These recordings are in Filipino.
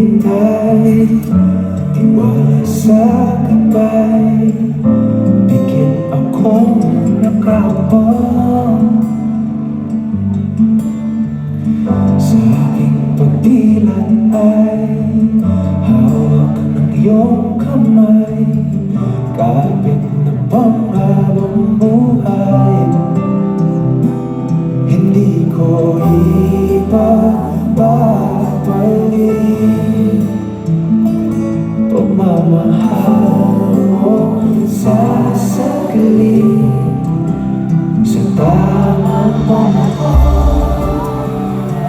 magbigay tiwala sa gabay, bigyan akong nakabang sa aking pagdilat ay hawak ng iyong kamay, kapit na bang habang buhay. Hindi ko ipagpapalit pagmamahal mo sa saglit, sa tamang panahon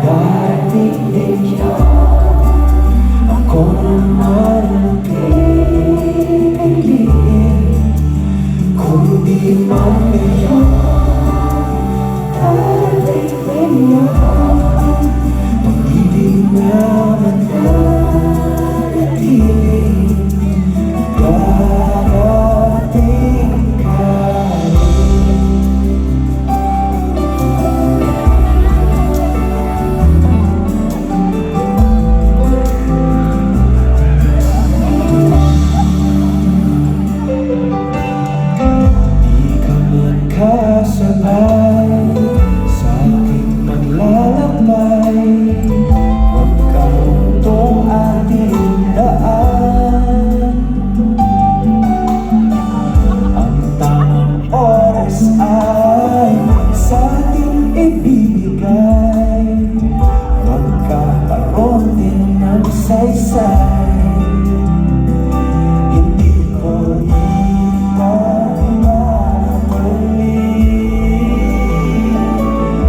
darating din yan. Ako naman ang pipiliin, kung di man ngayon darating din yan. Pag-ibig naman nanatili, darating ka rin. Di ka man kasabay sa aking maglalakbay, huwag kang itong ating daan. Ang tamang oras ay sa ating ibibigay, magkakaroon din ng saysay. Hindi ko ipagpapalit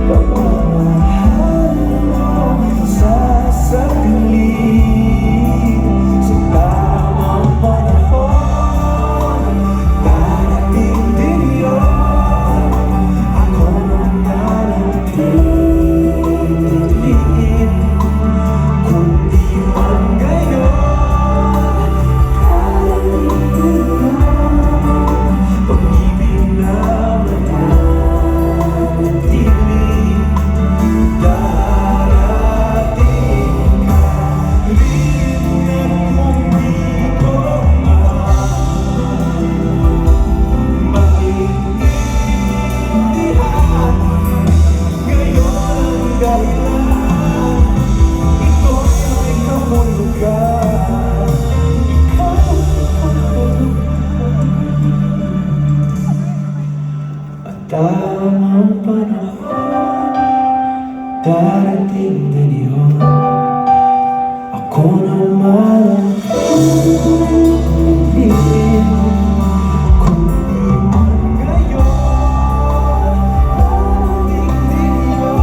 pagmamahal mo sa saglit, sa tamang panahon darating din yun. Ako naman ang pipiliin, kung di man ngayon darating din yun. Pag-ibig naman nanatili, darating ka rin. At kung di ko maintindihan ngayon ang dahilan, ito ay kahulugan. At tamang panahon darating din yun. Ako naman ang pipiliin, kung di man ngayon darating din yun.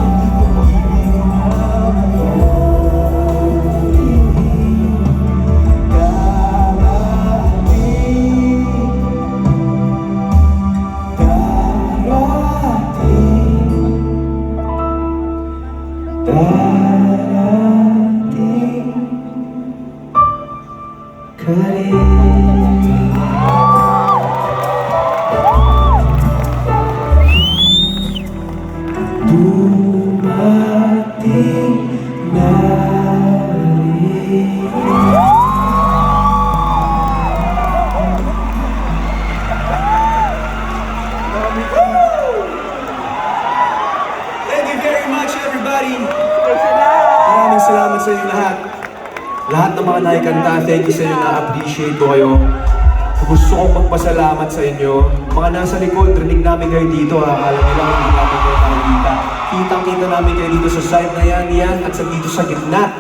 Pag-ibig naman nanatili, darating ka rin. Dumating na rin. Thank you very much, everybody. Maraming salamat sa inyo lahat. Lahat ng mga nakikanta, thank you sa inyo, na-appreciate ko kayo. Gusto kong magpasalamat sa inyo. Mga nasa likod, rinig namin kayo dito. Akala nila hindi namin kayo nakikita. Kitang-kita namin kayo dito sa side na yan, at sa dito sa gitna.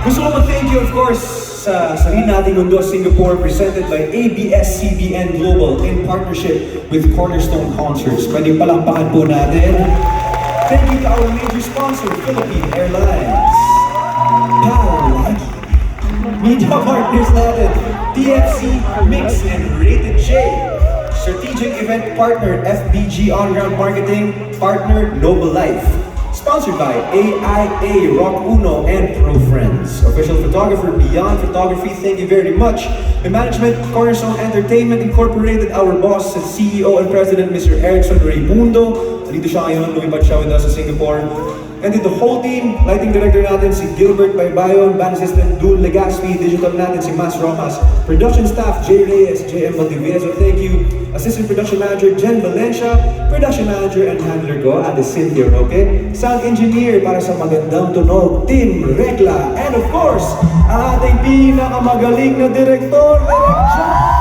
Gusto ko mag-thank you, of course, sa sarili nating mundo, Singapore, presented by ABS-CBN Global in partnership with Cornerstone Concerts. Pwede palampakan po natin. Thank you to our major sponsor, Philippine Airlines, Powerline, media partners natin, TFC, Mix, and Rated J. Strategic event partner, FBG On-Ground Marketing, partner, Noble Life. Sponsored by AIA, Rock Uno, and Pro Friends. Official photographer, Beyond Photography, thank you very much. The management, Cornerstone Entertainment Incorporated, our boss, CEO and President, Mr. Erickson Raimundo. Dito siya ngayon, lumipat siya with us sa Singapore. And then the whole team, lighting director natin si Gilbert Baybayon, band assistant Dul Legaspi, digital natin si Mas Rojas, production staff J. Reyes, JM Valdivieso, thank you. Assistant production manager Jen Valencia, production manager and handler ko, Ate Cynthia Roque, sound engineer para sa magandang tunog, Tim Regla, and of course, ang ating pinakamagaling na direktor, Direk John